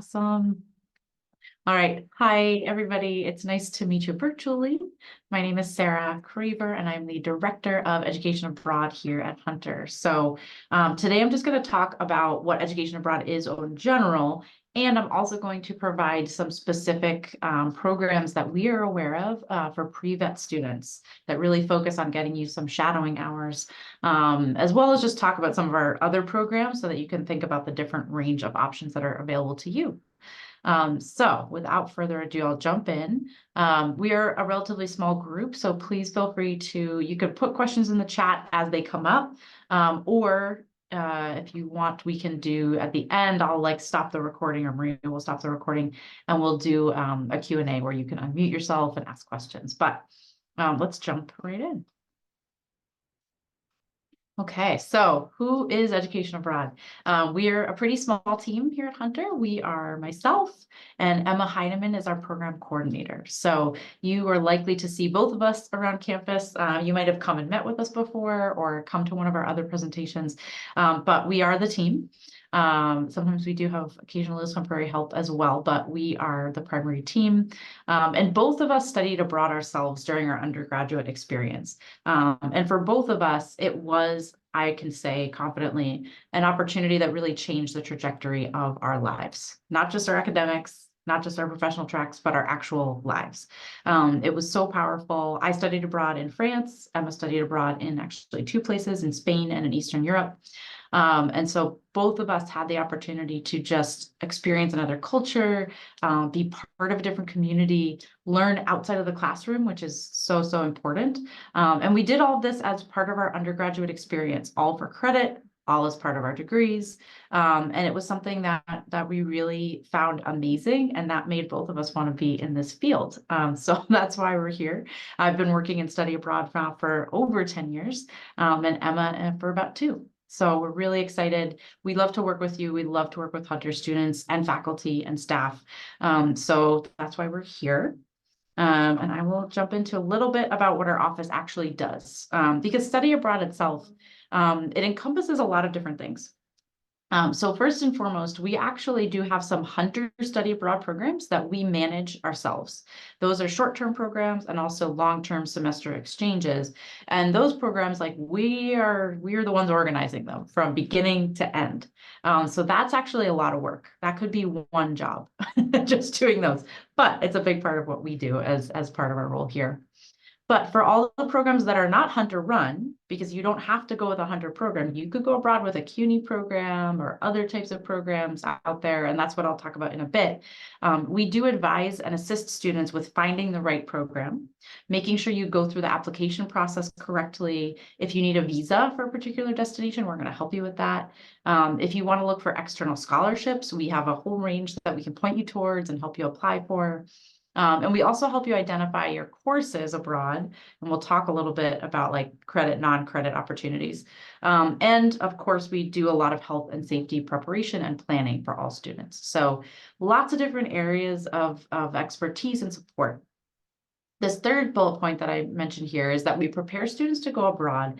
Awesome. All right. Hi, everybody. It's nice to meet you virtually. My name is Sarah Craver, and I'm the Director of Education Abroad here at Hunter. Today I'm just going to talk about what Education Abroad is in general, and I'm also going to provide some specific programs that we are aware of for pre-vet students that really focus on getting you some shadowing hours, as well as just talk about some of our other programs so that you can think about the different range of options that are available to you. So without further ado, I'll jump in. We are a relatively small group, so please feel free you could put questions in the chat as they come up, or if you want, we can do at the end, I'll stop the recording, or Maria will stop the recording, and we'll do a Q&A where you can unmute yourself and ask questions. But let's jump right in. Okay, so who is Education Abroad? We're a pretty small team here at Hunter. We are myself and Emma Heineman is our program coordinator. So you are likely to see both of us around campus. You might have come and met with us before or come to one of our other presentations, but we are the team. Sometimes we do have occasional temporary help as well, but we are the primary team. And both of us studied abroad ourselves during our undergraduate experience. And for both of us, it was, I can say confidently, an opportunity that really changed the trajectory of our lives, not just our academics, not just our professional tracks, but our actual lives. It was so powerful. I studied abroad in France. Emma studied abroad in actually two places, in Spain and in Eastern Europe. And so both of us had the opportunity to just experience another culture, be part of a different community, learn outside of the classroom, which is so, so important. And we did all of this as part of our undergraduate experience, all for credit, all as part of our degrees. And it was something that we really found amazing, and that made both of us want to be in this field. So that's why we're here. I've been working in study abroad now for over 10 years, and Emma for about 2. So we're really excited. We love to work with you. We love to work with Hunter students and faculty and staff. So that's why we're here. And I will jump into a little bit about what our office actually does, because study abroad itself, it encompasses a lot of different things. So first and foremost, we actually do have some Hunter study abroad programs that we manage ourselves. Those are short-term programs and also long-term semester exchanges. And those programs, we are the ones organizing them from beginning to end. So that's actually a lot of work. That could be one job, just doing those. But it's a big part of what we do as part of our role here. But for all the programs that are not Hunter run, because you don't have to go with a Hunter program, you could go abroad with a CUNY program or other types of programs out there. And that's what I'll talk about in a bit. We do advise and assist students with finding the right program, making sure you go through the application process correctly. If you need a visa for a particular destination, we're going to help you with that. If you want to look for external scholarships, we have a whole range that we can point you towards and help you apply for. And we also help you identify your courses abroad, and we'll talk a little bit about credit, non-credit opportunities. And of course, we do a lot of health and safety preparation and planning for all students. So lots of different areas of expertise and support. This third bullet point that I mentioned here is that we prepare students to go abroad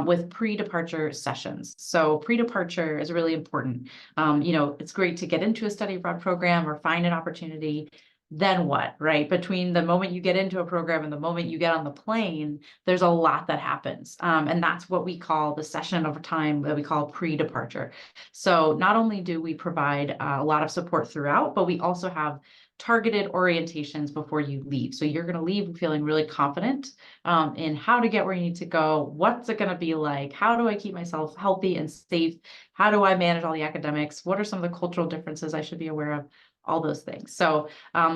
with pre-departure sessions. So pre-departure is really important. It's great to get into a study abroad program or find an opportunity. Then what, right? Between the moment you get into a program and the moment you get on the plane, there's a lot that happens. And that's what we call the session of time that we call pre-departure. So not only do we provide a lot of support throughout, but we also have targeted orientations before you leave. So you're going to leave feeling really confident in how to get where you need to go. What's it going to be like? How do I keep myself healthy and safe? How do I manage all the academics? What are some of the cultural differences I should be aware of? All those things. So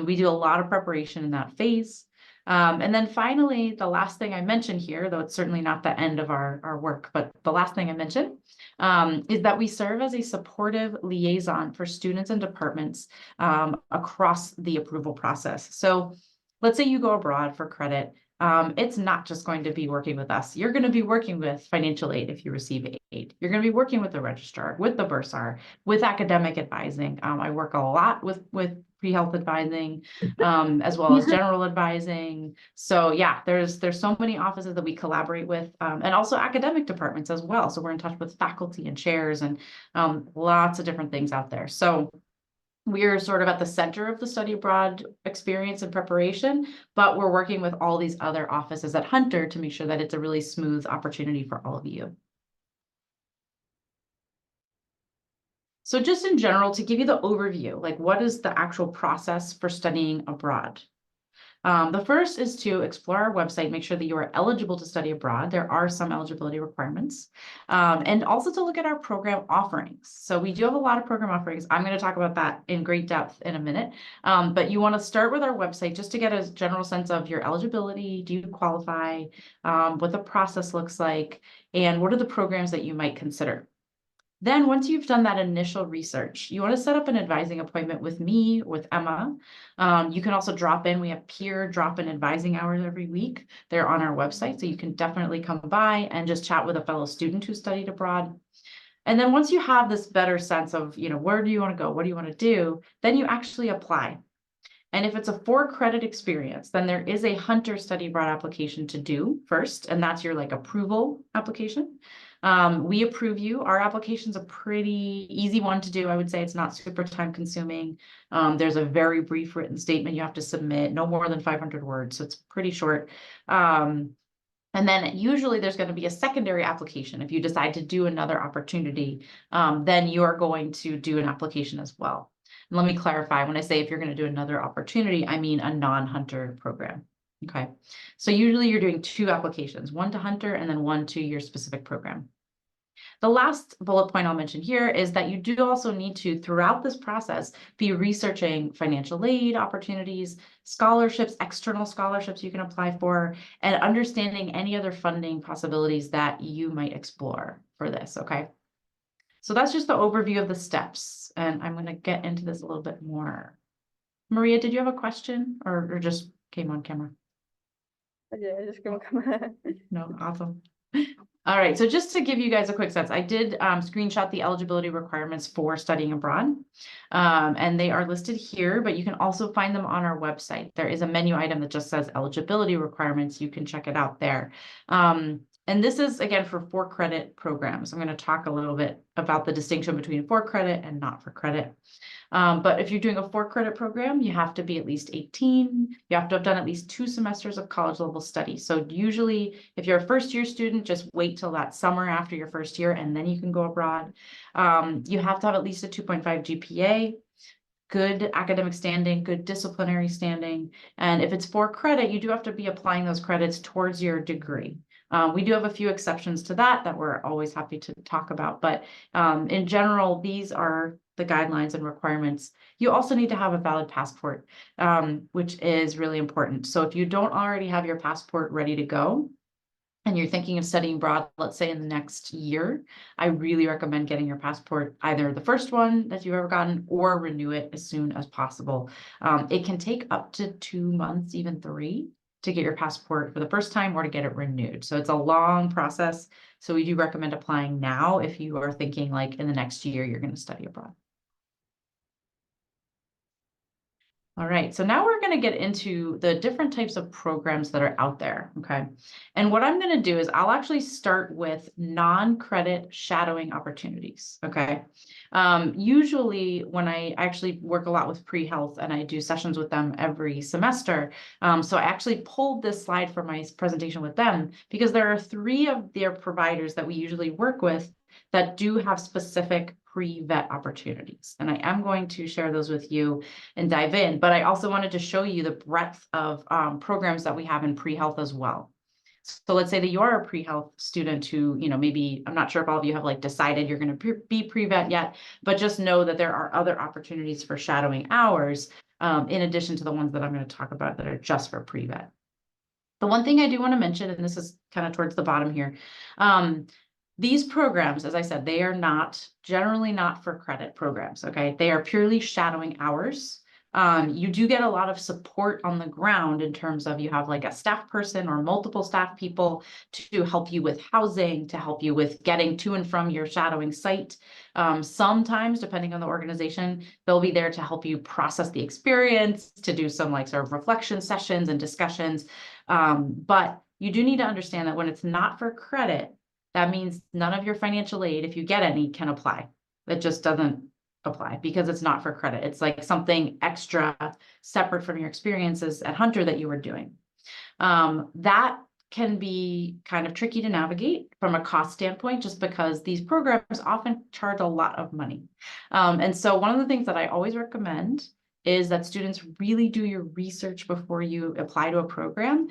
we do a lot of preparation in that phase. And then finally, the last thing I mentioned here, though it's certainly not the end of our work, but the last thing I mentioned is that we serve as a supportive liaison for students and departments across the approval process. So let's say you go abroad for credit. It's not just going to be working with us. You're going to be working with financial aid if you receive aid. You're going to be working with the registrar, with the bursar, with academic advising. I work a lot with pre-health advising, as well as general advising. So yeah, there's so many offices that we collaborate with, and also academic departments as well. So we're in touch with faculty and chairs and lots of different things out there. So we're sort of at the center of the study abroad experience and preparation, but we're working with all these other offices at Hunter to make sure that it's a really smooth opportunity for all of you. So just in general, to give you the overview, like what is the actual process for studying abroad? The first is to explore our website, make sure that you are eligible to study abroad. There are some eligibility requirements, and also to look at our program offerings. So we do have a lot of program offerings. I'm going to talk about that in great depth in a minute, but you want to start with our website just to get a general sense of your eligibility. Do you qualify? What the process looks like, and what are the programs that you might consider? Then once you've done that initial research, you want to set up an advising appointment with me, with Emma. You can also drop in. We have peer drop-in advising hours every week. They're on our website, so you can definitely come by and just chat with a fellow student who studied abroad. And then once you have this better sense of, where do you want to go? What do you want to do? Then you actually apply. And if it's a 4-credit experience, then there is a Hunter Study Abroad application to do first, and that's your approval application. We approve you. Our application's a pretty easy one to do. I would say it's not super time consuming. There's a very brief written statement you have to submit, no more than 500 words, so it's pretty short. And then usually there's going to be a secondary application. If you decide to do another opportunity, then you are going to do an application as well. And let me clarify, when I say if you're going to do another opportunity, I mean a non-Hunter program. Okay, so usually you're doing 2 applications, one to Hunter and then one to your specific program. The last bullet point I'll mention here is that you do also need to, throughout this process, be researching financial aid opportunities, scholarships, external scholarships you can apply for, and understanding any other funding possibilities that you might explore for this, okay? So that's just the overview of the steps, and I'm going to get into this a little bit more. Maria, did you have a question or just came on camera? I did, I just came on camera. No, awesome. All right, so just to give you guys a quick sense, I did screenshot the eligibility requirements for studying abroad, and they are listed here, but you can also find them on our website. There is a menu item that just says eligibility requirements. You can check it out there. And this is, again, for 4-credit programs. I'm going to talk a little bit about the distinction between 4-credit and not for credit. But if you're doing a 4-credit program, you have to be at least 18. You have to have done at least 2 semesters of college level study. So usually if you're a first-year student, just wait till that summer after your first year, and then you can go abroad. You have to have at least a 2.5 GPA, good academic standing, good disciplinary standing. And if it's 4-credit, you do have to be applying those credits towards your degree. We do have a few exceptions to that we're always happy to talk about, but in general, these are the guidelines and requirements. You also need to have a valid passport, which is really important. So if you don't already have your passport ready to go, and you're thinking of studying abroad, let's say in the next year, I really recommend getting your passport, either the first one that you've ever gotten or renew it as soon as possible. It can take up to 2 months, even 3, to get your passport for the first time or to get it renewed. So it's a long process. So we do recommend applying now if you are thinking like in the next year, you're going to study abroad. All right, so now we're going to get into the different types of programs that are out there, okay? And what I'm going to do is I'll actually start with non-credit shadowing opportunities, okay? Usually when I actually work a lot with pre-health and I do sessions with them every semester, so I actually pulled this slide from my presentation with them because there are 3 of their providers that we usually work with that do have specific pre-vet opportunities. And I am going to share those with you and dive in, but I also wanted to show you the breadth of programs that we have in pre-health as well. So let's say that you are a pre-health student who, maybe, I'm not sure if all of you have decided you're going to be pre-vet yet, but just know that there are other opportunities for shadowing hours in addition to the ones that I'm going to talk about that are just for pre-vet. The one thing I do want to mention, and this is kind of towards the bottom here, these programs, as I said, they are generally not for credit programs, okay? They are purely shadowing hours. You do get a lot of support on the ground in terms of you have a staff person or multiple staff people to help you with housing, to help you with getting to and from your shadowing site. Sometimes, depending on the organization, they'll be there to help you process the experience, to do some sort of reflection sessions and discussions. But you do need to understand that when it's not for credit, that means none of your financial aid, if you get any, can apply. That just doesn't apply because it's not for credit. It's like something extra separate from your experiences at Hunter that you were doing. That can be kind of tricky to navigate from a cost standpoint, just because these programs often charge a lot of money. And so one of the things that I always recommend is that students really do your research before you apply to a program,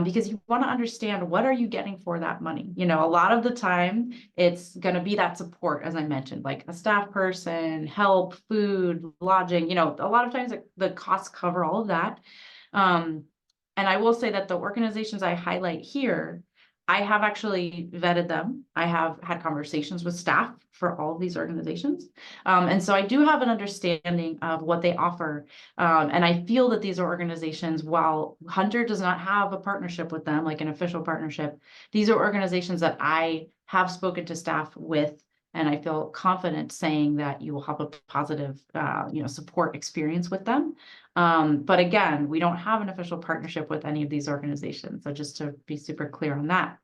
because you want to understand what are you getting for that money. You know, a lot of the time it's going to be that support, as I mentioned, like a staff person, help, food, lodging. You know, a lot of times the costs cover all of that. And I will say that the organizations I highlight here, I have actually vetted them. I have had conversations with staff for all of these organizations. And so I do have an understanding of what they offer. And I feel that these are organizations, while Hunter does not have a partnership with them, like an official partnership, these are organizations that I have spoken to staff with. And I feel confident saying that you will have a positive, support experience with them. But again, we don't have an official partnership with any of these organizations. So just to be super clear on that.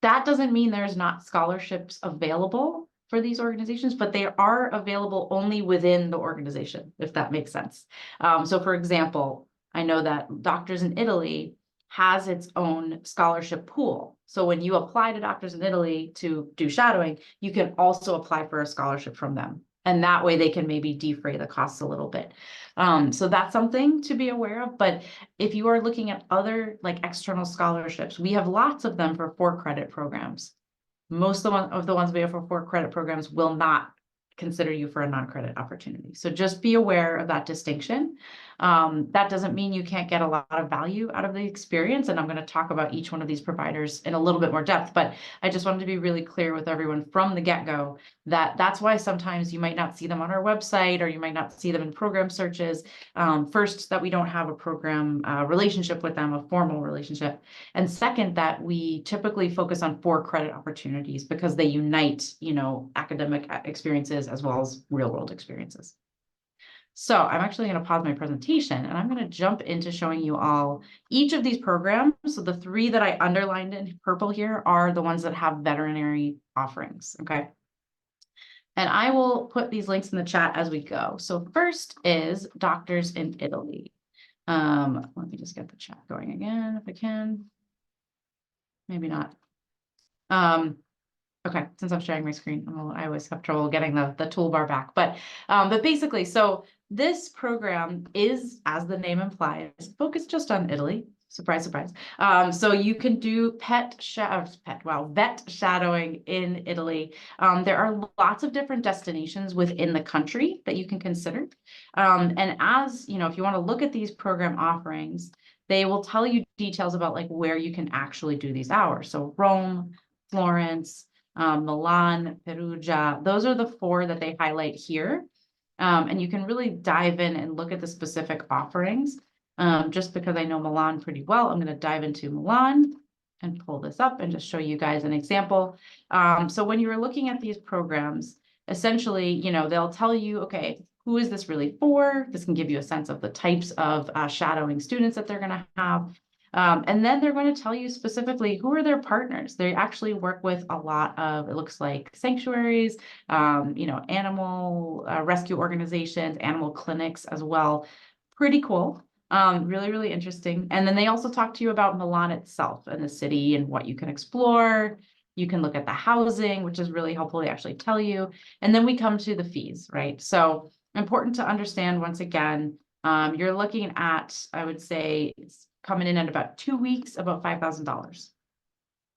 That doesn't mean there's not scholarships available for these organizations, but they are available only within the organization, if that makes sense. So for example, I know that Doctors in Italy has its own scholarship pool. So when you apply to Doctors in Italy to do shadowing, you can also apply for a scholarship from them. And that way they can maybe defray the costs a little bit. So that's something to be aware of. But if you are looking at other like external scholarships, we have lots of them for 4-credit programs. Most of the ones we have for 4-credit programs will not consider you for a non-credit opportunity. So just be aware of that distinction. That doesn't mean you can't get a lot of value out of the experience. And I'm going to talk about each one of these providers in a little bit more depth, but I just wanted to be really clear with everyone from the get-go that that's why sometimes you might not see them on our website, or you might not see them in program searches. First, that we don't have a program relationship with them, a formal relationship. And second, that we typically focus on 4-credit opportunities because they unite, academic experiences as well as real world experiences. So I'm actually going to pause my presentation and I'm going to jump into showing you all each of these programs. So the 3 that I underlined in purple here are the ones that have veterinary offerings. Okay. And I will put these links in the chat as we go. So first is Doctors in Italy. Let me just get the chat going again if I can. Maybe not. Okay, since I'm sharing my screen, I always have trouble getting the toolbar back. But basically, so this program is, as the name implies, focused just on Italy. Surprise, surprise. So you can do vet shadowing in Italy. There are lots of different destinations within the country that you can consider. And as you know, if you want to look at these program offerings, they will tell you details about like where you can actually do these hours. So Rome, Florence, Milan, Perugia, those are the 4 that they highlight here. And you can really dive in and look at the specific offerings. Just because I know Milan pretty well, I'm going to dive into Milan and pull this up and just show you guys an example. So when you're looking at these programs, essentially, they'll tell you, okay, who is this really for? This can give you a sense of the types of shadowing students that they're going to have. And then they're going to tell you specifically who are their partners. They actually work with a lot of, it looks like sanctuaries, animal rescue organizations, animal clinics as well. Pretty cool. Really, really interesting. And then they also talk to you about Milan itself and the city and what you can explore. You can look at the housing, which is really helpful. They actually tell you. And then we come to the fees, right? So important to understand once again, you're looking at, I would say, it's coming in at about 2 weeks, about $5,000.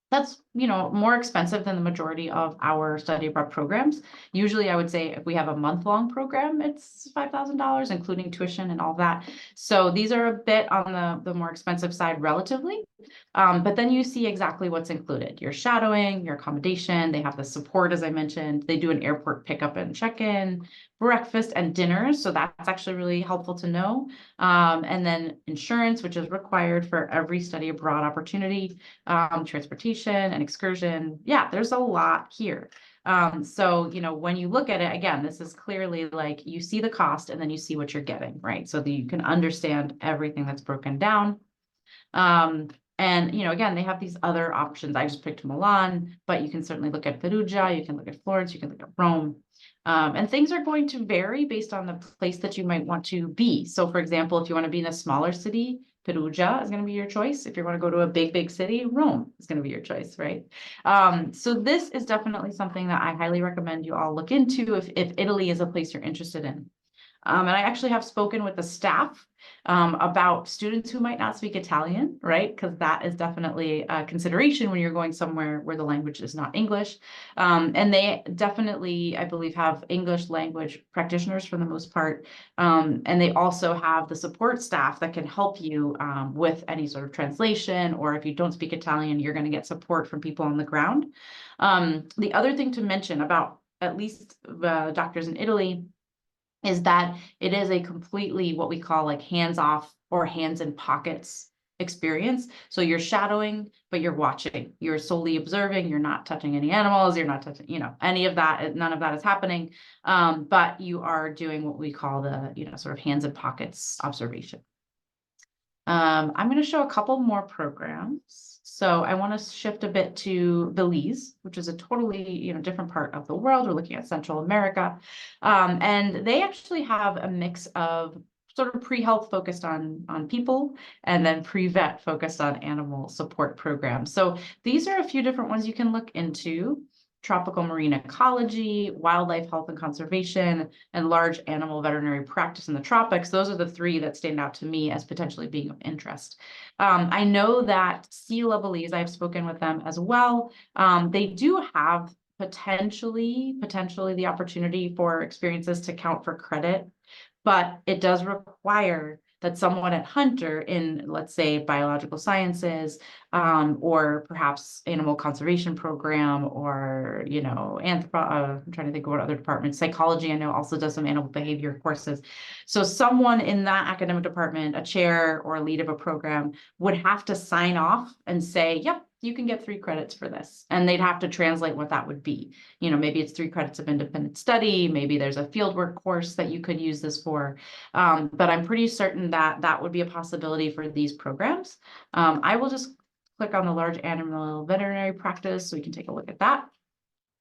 That's, more expensive than the majority of our study abroad programs. Usually I would say if we have a month-long program, it's $5,000, including tuition and all that. So these are a bit on the more expensive side relatively. But then you see exactly what's included. Your shadowing, your accommodation, they have the support, as I mentioned. They do an airport pickup and check-in, breakfast and dinners. So that's actually really helpful to know. And then insurance, which is required for every study abroad opportunity, transportation and excursion. Yeah, there's a lot here. So, when you look at it, again, this is clearly like you see the cost and then you see what you're getting, right? So that you can understand everything that's broken down. And, again, they have these other options. I just picked Milan, but you can certainly look at Perugia, you can look at Florence, you can look at Rome. And things are going to vary based on the place that you might want to be. So for example, if you want to be in a smaller city, Perugia is going to be your choice. If you want to go to a big city, Rome is going to be your choice, right? So this is definitely something that I highly recommend you all look into if Italy is a place you're interested in. And I actually have spoken with the staff about students who might not speak Italian, right? Because that is definitely a consideration when you're going somewhere where the language is not English. And they definitely, I believe, have English language practitioners for the most part. And they also have the support staff that can help you with any sort of translation, or if you don't speak Italian, you're going to get support from people on the ground. The other thing to mention about at least doctors in Italy is that it is a completely what we call like hands-off or hands in pockets experience. So you're shadowing, but you're watching. You're solely observing. You're not touching any animals. You're not touching, any of that. None of that is happening. But you are doing what we call the, sort of hands in pockets observation. I'm going to show a couple more programs. So I want to shift a bit to Belize, which is a totally, different part of the world. We're looking at Central America. And they actually have a mix of sort of pre-health focused on people and then pre-vet focused on animal support programs. So these are a few different ones you can look into. Tropical marine ecology, wildlife health and conservation, and large animal veterinary practice in the tropics. Those are the three that stand out to me as potentially being of interest. I know that Sila Belize, I've spoken with them as well. They do have potentially the opportunity for experiences to count for credit, but it does require that someone at Hunter in, let's say, biological sciences, or perhaps animal conservation program, or, I'm trying to think of what other departments, psychology, I know also does some animal behavior courses. So someone in that academic department, a chair or a lead of a program, would have to sign off and say, yep, you can get 3 credits for this. And they'd have to translate what that would be. Maybe it's 3 credits of independent study. Maybe there's a fieldwork course that you could use this for. But I'm pretty certain that that would be a possibility for these programs. I will just click on the large animal veterinary practice so we can take a look at that.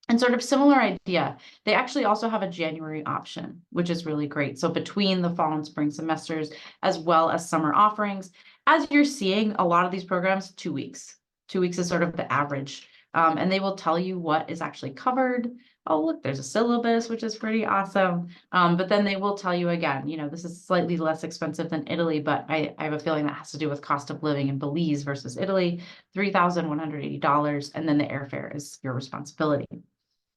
And sort of similar idea, they actually also have a January option, which is really great. So between the fall and spring semesters, as well as summer offerings, as you're seeing a lot of these programs, 2 weeks. 2 weeks is sort of the average. And they will tell you what is actually covered. Oh, look, there's a syllabus, which is pretty awesome. But then they will tell you again, this is slightly less expensive than Italy, but I have a feeling that has to do with cost of living in Belize versus Italy, $3,180. And then the airfare is your responsibility.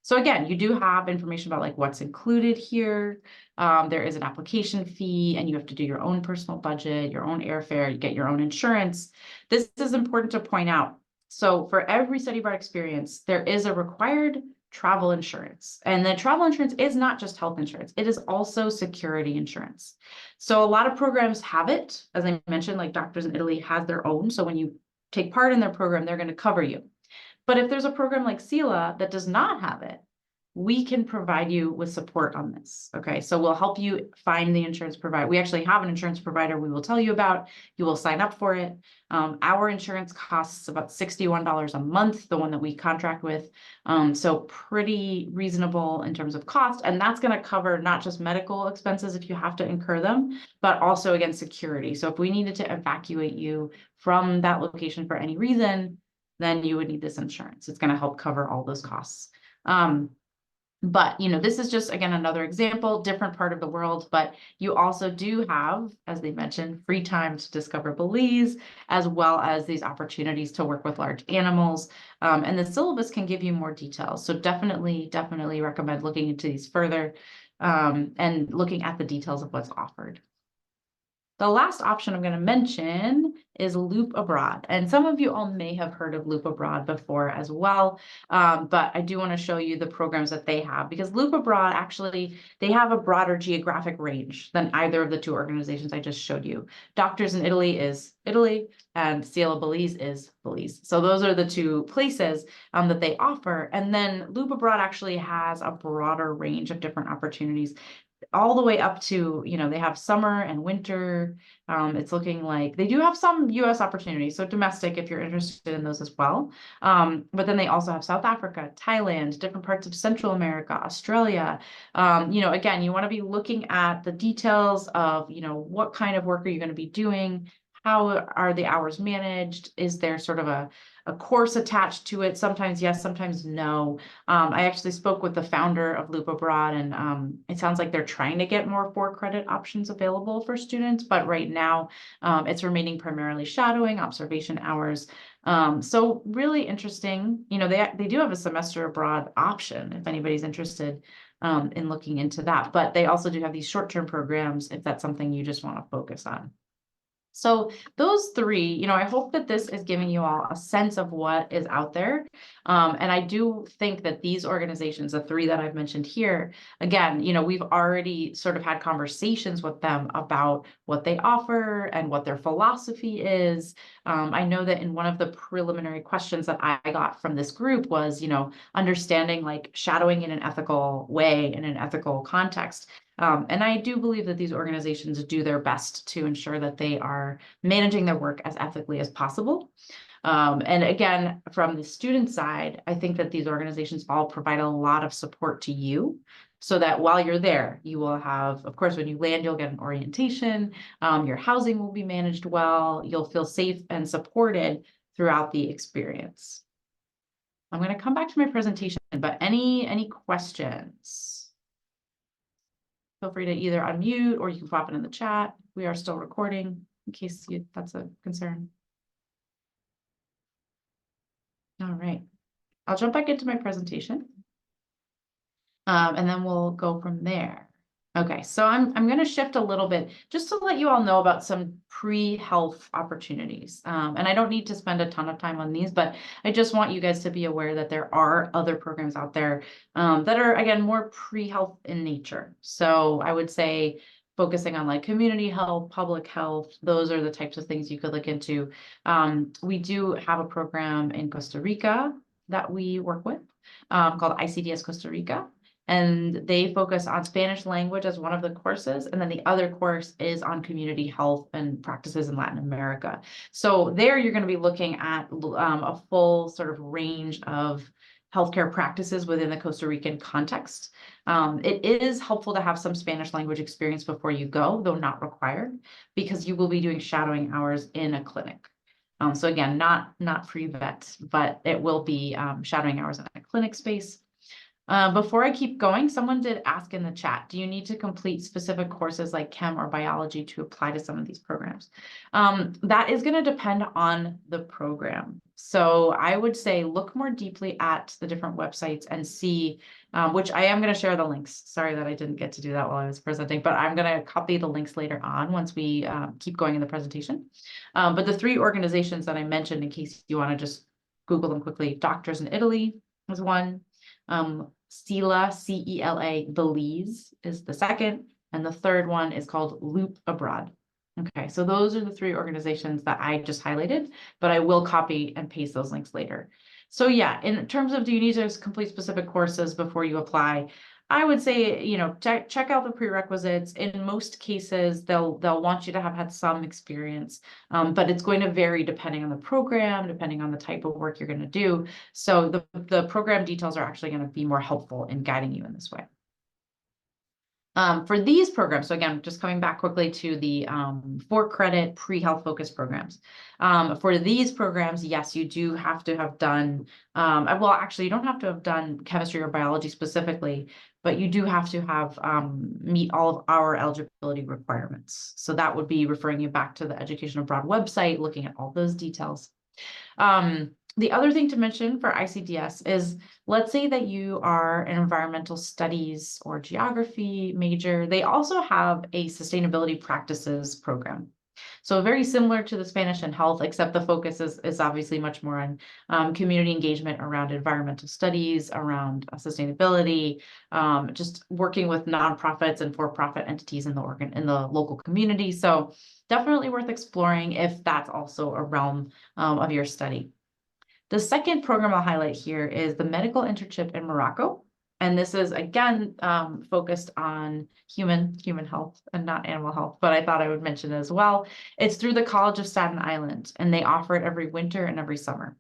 So again, you do have information about like what's included here. There is an application fee and you have to do your own personal budget, your own airfare, you get your own insurance. This is important to point out. So for every study abroad experience, there is a required travel insurance. And the travel insurance is not just health insurance, it is also security insurance. So a lot of programs have it. As I mentioned, like Doctors in Italy has their own. So when you take part in their program, they're going to cover you. But if there's a program like Sila that does not have it, we can provide you with support on this. Okay, so we'll help you find the insurance provider. We actually have an insurance provider we will tell you about. You will sign up for it. Our insurance costs about $61 a month, the one that we contract with. So pretty reasonable in terms of cost. And that's going to cover not just medical expenses if you have to incur them, but also again, security. So if we needed to evacuate you from that location for any reason, then you would need this insurance. It's going to help cover all those costs. But, this is just, again, another example, different part of the world, but you also do have, as they mentioned, free time to discover Belize, as well as these opportunities to work with large animals. And the syllabus can give you more details. So definitely recommend looking into these further and looking at the details of what's offered. The last option I'm going to mention is Loop Abroad. And some of you all may have heard of Loop Abroad before as well. But I do want to show you the programs that they have, because Loop Abroad, actually, they have a broader geographic range than either of the 2 organizations I just showed you. Doctors in Italy is Italy, and Sila Belize is Belize. So those are the 2 places that they offer. And then Loop Abroad actually has a broader range of different opportunities. all the way up to, they have summer and winter. It's looking like they do have some US opportunities, so domestic if you're interested in those as well. But then they also have South Africa, Thailand, different parts of Central America, Australia. Again, you want to be looking at the details of, what kind of work are you going to be doing? How are the hours managed? Is there sort of a course attached to it? Sometimes yes, sometimes no. I actually spoke with the founder of Loop Abroad, and it sounds like they're trying to get more 4-credit options available for students, but right now it's remaining primarily shadowing, observation hours. So really interesting. They do have a semester abroad option if anybody's interested in looking into that, but they also do have these short-term programs if that's something you just want to focus on. So those three, I hope that this is giving you all a sense of what is out there. And I do think that these organizations, the three that I've mentioned here, again, we've already sort of had conversations with them about what they offer and what their philosophy is. I know that in one of the preliminary questions that I got from this group was, understanding like shadowing in an ethical way, in an ethical context. And I do believe that these organizations do their best to ensure that they are managing their work as ethically as possible. And again, from the student side, I think that these organizations all provide a lot of support to you so that while you're there, you will have, of course, when you land, you'll get an orientation, your housing will be managed well, you'll feel safe and supported throughout the experience. I'm going to come back to my presentation, but any questions? Feel free to either unmute or you can pop it in the chat. We are still recording in case that's a concern. All right, I'll jump back into my presentation. And then we'll go from there. Okay, so I'm going to shift a little bit just to let you all know about some pre-health opportunities. And I don't need to spend a ton of time on these, but I just want you guys to be aware that there are other programs out there that are, again, more pre-health in nature. So I would say focusing on like community health, public health, those are the types of things you could look into. We do have a program in Costa Rica that we work with called ICDS Costa Rica. And they focus on Spanish language as one of the courses. And then the other course is on community health and practices in Latin America. So there you're going to be looking at a full sort of range of healthcare practices within the Costa Rican context. It is helpful to have some Spanish language experience before you go, though not required, because you will be doing shadowing hours in a clinic. So again, not pre-vet, but it will be shadowing hours in a clinic space. Before I keep going, someone did ask in the chat, do you need to complete specific courses like chem or biology to apply to some of these programs? That is going to depend on the program. So I would say look more deeply at the different websites and see, which I am going to share the links. Sorry that I didn't get to do that while I was presenting, but I'm going to copy the links later on once we keep going in the presentation. But the three organizations that I mentioned, in case you want to just Google them quickly, Doctors in Italy is one. CELA, C-E-L-A, Belize is the second, and the third one is called Loop Abroad. Okay, so those are the three organizations that I just highlighted, but I will copy and paste those links later. So yeah, in terms of do you need to complete specific courses before you apply, I would say, check out the prerequisites. In most cases, they'll want you to have had some experience, but it's going to vary depending on the program, depending on the type of work you're going to do. So the program details are actually going to be more helpful in guiding you in this way. For these programs, so again, just coming back quickly to the 4-credit pre-health focused programs. For these programs, yes, you do have to have done, well, actually, you don't have to have done chemistry or biology specifically, but you do have to have meet all of our eligibility requirements. So that would be referring you back to the Education Abroad website, looking at all those details. The other thing to mention for ICDS is, let's say that you are an environmental studies or geography major. They also have a sustainability practices program. So very similar to the Spanish and health, except the focus is obviously much more on community engagement around environmental studies, around sustainability, just working with nonprofits and for-profit entities in the local community. So definitely worth exploring if that's also a realm of your study. The second program I'll highlight here is the medical internship in Morocco. And this is again focused on human health and not animal health, but I thought I would mention it as well. It's through the College of Staten Island, and they offer it every winter and every summer.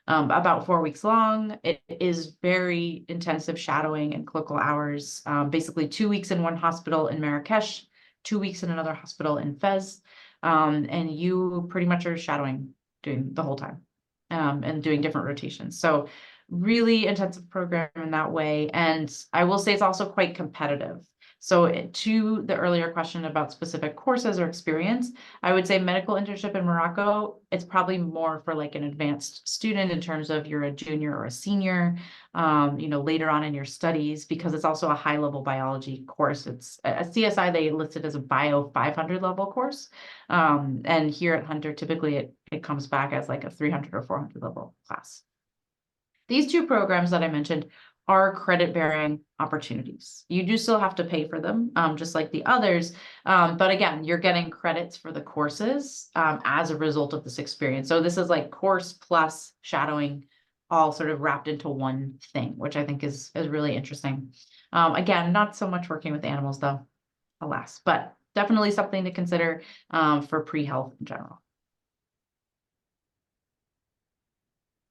About 4 weeks long. It is very intensive shadowing and clinical hours. Basically 2 weeks in one hospital in Marrakesh, 2 weeks in another hospital in Fez, and you pretty much are shadowing doing the whole time, and doing different rotations. So really intensive program in that way. And I will say it's also quite competitive. So to the earlier question about specific courses or experience, I would say medical internship in Morocco, it's probably more for like an advanced student in terms of you're a junior or a senior, later on in your studies, because it's also a high level biology course. It's a CSI, they listed as a bio 500 level course. And here at Hunter, typically it comes back as like a 300 or 400 level class. These two programs that I mentioned are credit-bearing opportunities. You do still have to pay for them, just like the others. But again, you're getting credits for the courses as a result of this experience. So this is like course plus shadowing, all sort of wrapped into one thing, which I think is really interesting. Again, not so much working with animals though, alas, but definitely something to consider for pre-health in general.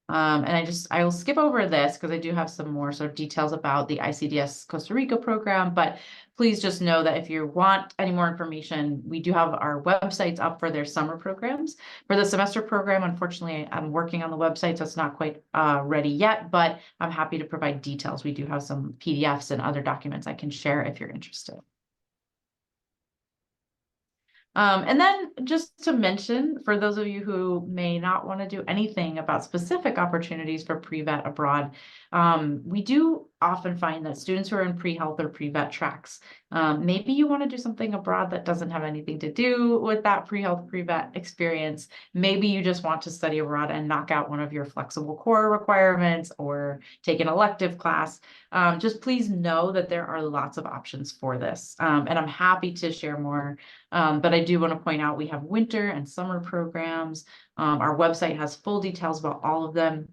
And I will skip over this because I do have some more sort of details about the ICDS Costa Rica program, but please just know that if you want any more information, we do have our websites up for their summer programs. For the semester program, unfortunately, I'm working on the website, so it's not quite ready yet, but I'm happy to provide details. We do have some PDFs and other documents I can share if you're interested. And then just to mention, for those of you who may not want to do anything about specific opportunities for pre-vet abroad, we do often find that students who are in pre-health or pre-vet tracks, maybe you want to do something abroad that doesn't have anything to do with that pre-health, pre-vet experience. Maybe you just want to study abroad and knock out one of your flexible core requirements or take an elective class. Just please know that there are lots of options for this. And I'm happy to share more. But I do want to point out we have winter and summer programs. Our website has full details about all of them.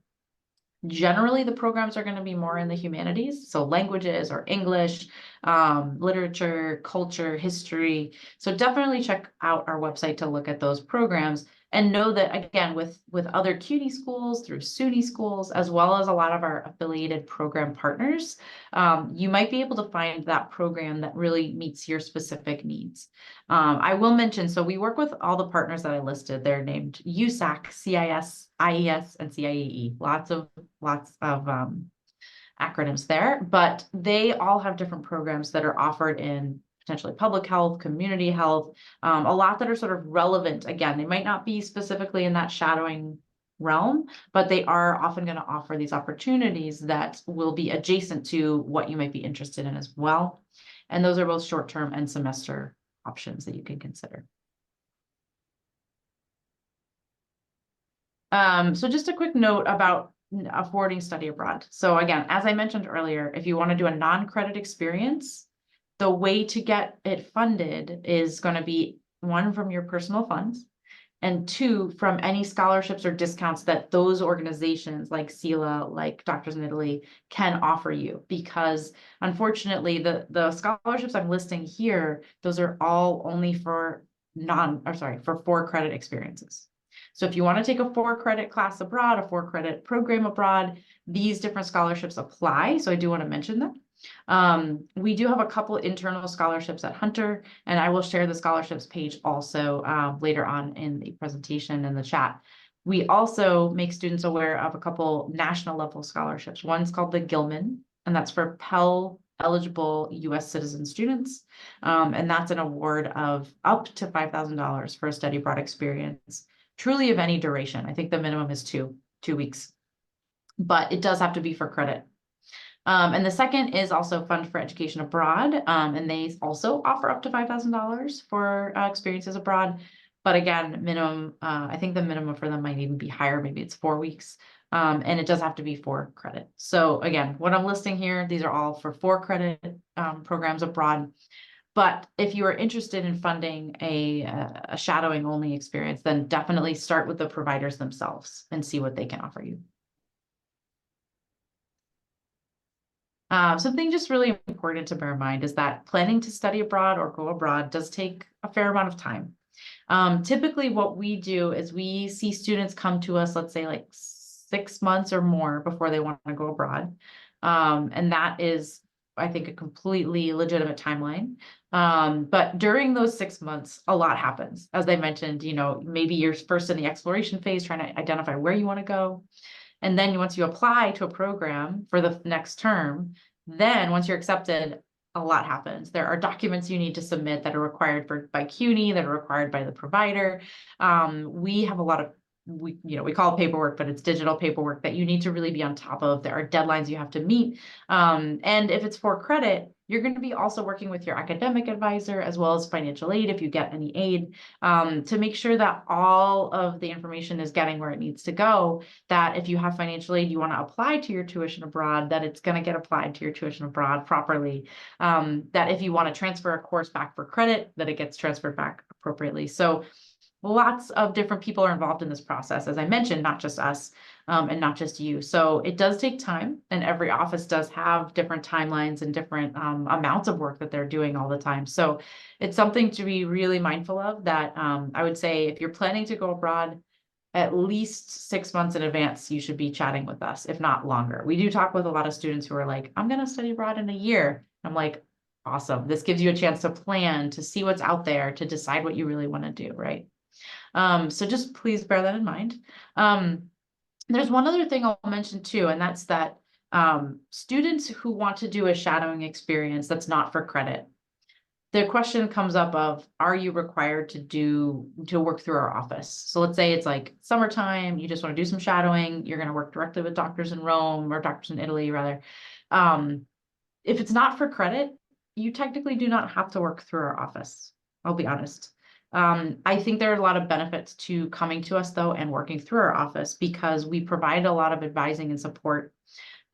Generally, the programs are going to be more in the humanities, so languages or English, literature, culture, history. So definitely check out our website to look at those programs. And know that, again, with other CUNY schools, through SUNY schools, as well as a lot of our affiliated program partners, you might be able to find that program that really meets your specific needs. I will mention, so we work with all the partners that I listed. They're named USAC, CIS, IES, and CIEE. Lots of acronyms there, but they all have different programs that are offered in potentially public health, community health, a lot that are sort of relevant. Again, they might not be specifically in that shadowing realm, but they are often going to offer these opportunities that will be adjacent to what you might be interested in as well. And those are both short-term and semester options that you can consider. So just a quick note about affording study abroad. So again, as I mentioned earlier, if you want to do a non-credit experience, the way to get it funded is going to be one, from your personal funds, and two, from any scholarships or discounts that those organizations like CELA, like Doctors in Italy, can offer you. Because unfortunately, the scholarships I'm listing here, those are all only for for 4-credit experiences. So if you want to take a 4-credit class abroad, a 4-credit program abroad, these different scholarships apply. So I do want to mention them. We do have a couple internal scholarships at Hunter, and I will share the scholarships page also later on in the presentation and the chat. We also make students aware of a couple national level scholarships. One's called the Gilman, and that's for Pell eligible U.S. citizen students. And that's an award of up to $5,000 for a study abroad experience, truly of any duration. I think the minimum is two weeks, but it does have to be for credit. And the second is also Fund for Education Abroad, and they also offer up to $5,000 for experiences abroad. But again, minimum, I think the minimum for them might even be higher. Maybe it's 4 weeks, and it does have to be for credit. So again, what I'm listing here, these are all for 4-credit programs abroad. But if you are interested in funding a shadowing only experience, then definitely start with the providers themselves and see what they can offer you. Something just really important to bear in mind is that planning to study abroad or go abroad does take a fair amount of time. Typically what we do is we see students come to us, let's say like 6 months or more before they want to go abroad. And that is, I think, a completely legitimate timeline. But during those 6 months, a lot happens. As I mentioned, maybe you're first in the exploration phase, trying to identify where you want to go. And then once you apply to a program for the next term, then once you're accepted, a lot happens. There are documents you need to submit that are required by CUNY, that are required by the provider. We have a lot of, we call it paperwork, but it's digital paperwork that you need to really be on top of. There are deadlines you have to meet. And if it's for credit, you're going to be also working with your academic advisor as well as financial aid if you get any aid, to make sure that all of the information is getting where it needs to go. That if you have financial aid, you want to apply to your tuition abroad, that it's going to get applied to your tuition abroad properly. That if you want to transfer a course back for credit, that it gets transferred back appropriately. So lots of different people are involved in this process, as I mentioned, not just us, and not just you. So it does take time, and every office does have different timelines and different amounts of work that they're doing all the time. So it's something to be really mindful of, that I would say if you're planning to go abroad, at least 6 months in advance, you should be chatting with us, if not longer. We do talk with a lot of students who are like, I'm going to study abroad in a year. I'm like, awesome. This gives you a chance to plan, to see what's out there, to decide what you really want to do, right? So just please bear that in mind. There's one other thing I'll mention too, and that's that students who want to do a shadowing experience that's not for credit, the question comes up of, are you required to work through our office? So let's say it's like summertime, you just want to do some shadowing, you're going to work directly with doctors in Rome, or doctors in Italy rather. If it's not for credit, you technically do not have to work through our office. I'll be honest. I think there are a lot of benefits to coming to us though and working through our office, because we provide a lot of advising and support.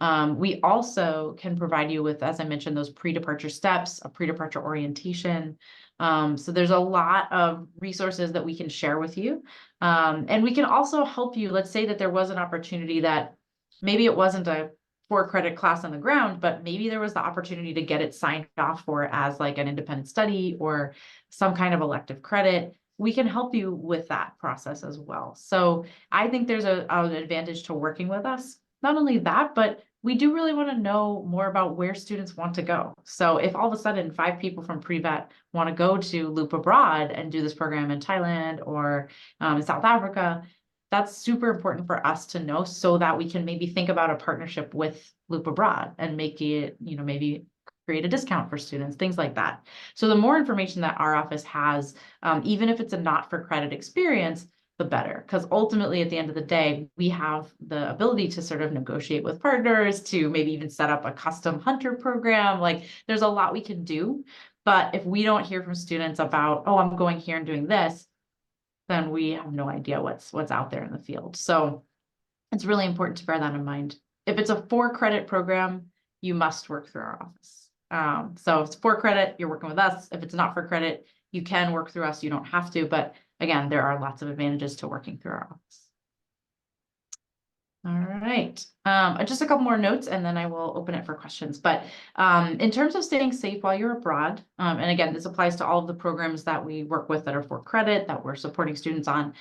We also can provide you with, as I mentioned, those pre-departure steps, a pre-departure orientation. So there's a lot of resources that we can share with you. And we can also help you. Let's say that there was an opportunity that maybe it wasn't a 4-credit class on the ground, but maybe there was the opportunity to get it signed off for as like an independent study or some kind of elective credit. We can help you with that process as well. So I think there's an advantage to working with us. Not only that, but we do really want to know more about where students want to go. So if all of a sudden 5 people from pre-vet want to go to Loop Abroad and do this program in Thailand or in South Africa, that's super important for us to know, so that we can maybe think about a partnership with Loop Abroad and make it, maybe create a discount for students, things like that. So the more information that our office has, even if it's a not for credit experience, the better, because ultimately at the end of the day, we have the ability to sort of negotiate with partners, to maybe even set up a custom hunter program. Like there's a lot we can do, but if we don't hear from students about, oh, I'm going here and doing this, then we have no idea what's out there in the field. So it's really important to bear that in mind. If it's a 4-credit program, you must work through our office. So if it's 4 credit, you're working with us. If it's not for credit, you can work through us. You don't have to, but again, there are lots of advantages to working through our office. All right, just a couple more notes and then I will open it for questions. But in terms of staying safe while you're abroad, and again, this applies to all of the programs that we work with that are for credit, that we're supporting students on.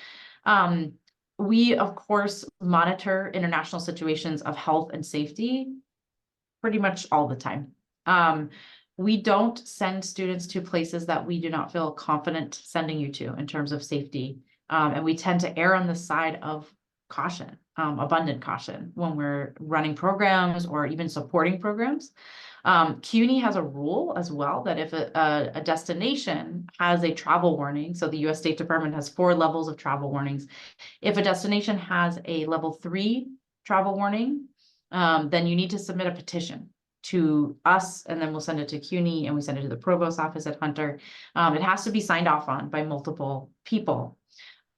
We, of course, monitor international situations of health and safety pretty much all the time. We don't send students to places that we do not feel confident sending you to in terms of safety. And we tend to err on the side of caution, abundant caution, when we're running programs or even supporting programs. CUNY has a rule as well that if a destination has a travel warning, so the US State Department has 4 levels of travel warnings. If a destination has a level 3 travel warning, then you need to submit a petition to us, and then we'll send it to CUNY and we send it to the provost office at Hunter. It has to be signed off on by multiple people.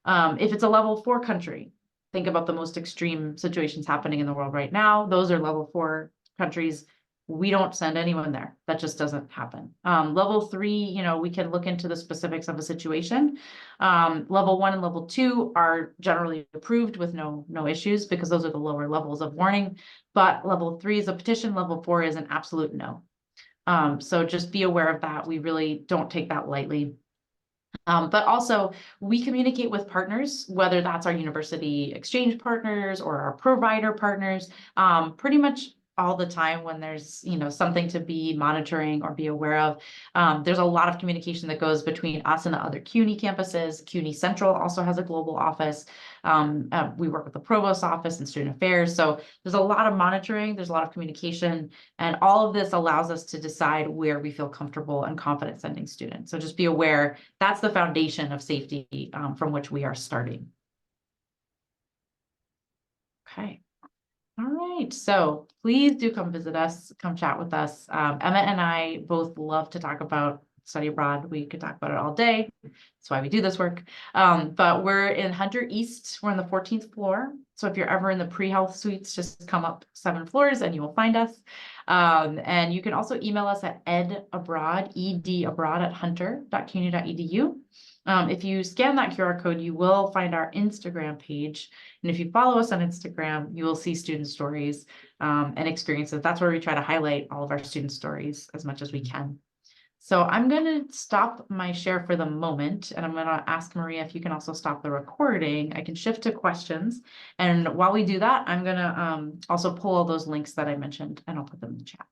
If it's a level 4 country, think about the most extreme situations happening in the world right now. Those are level 4 countries. we don't send anyone there. That just doesn't happen. Level 3, you know, we can look into the specifics of a situation. Level 1 and level 2 are generally approved with no issues, because those are the lower levels of warning. But level 3 is a petition, level 4 is an absolute no. So just be aware of that. We really don't take that lightly. But also we communicate with partners, whether that's our university exchange partners or our provider partners, pretty much all the time when there's, you know, something to be monitoring or be aware of. There's a lot of communication that goes between us and the other CUNY campuses. CUNY Central also has a global office. We work with the provost office and student affairs. So there's a lot of monitoring, there's a lot of communication, and all of this allows us to decide where we feel comfortable and confident sending students. So just be aware, that's the foundation of safety from which we are starting. Okay. All right, so please do come visit us, come chat with us. Emma and I both love to talk about study abroad. We could talk about it all day. That's why we do this work. But we're in Hunter East. We're on the 14th floor. So if you're ever in the pre-health suites, just come up 7 floors and you will find us. And you can also email us at edabroad@hunter.cuny.edu. If you scan that QR code, you will find our Instagram page. And if you follow us on Instagram, you will see student stories and experiences. That's where we try to highlight all of our student stories as much as we can. So I'm going to stop my share for the moment, and I'm going to ask Maria if you can also stop the recording. I can shift to questions. And while we do that, I'm going to also pull all those links that I mentioned, and I'll put them in the chat.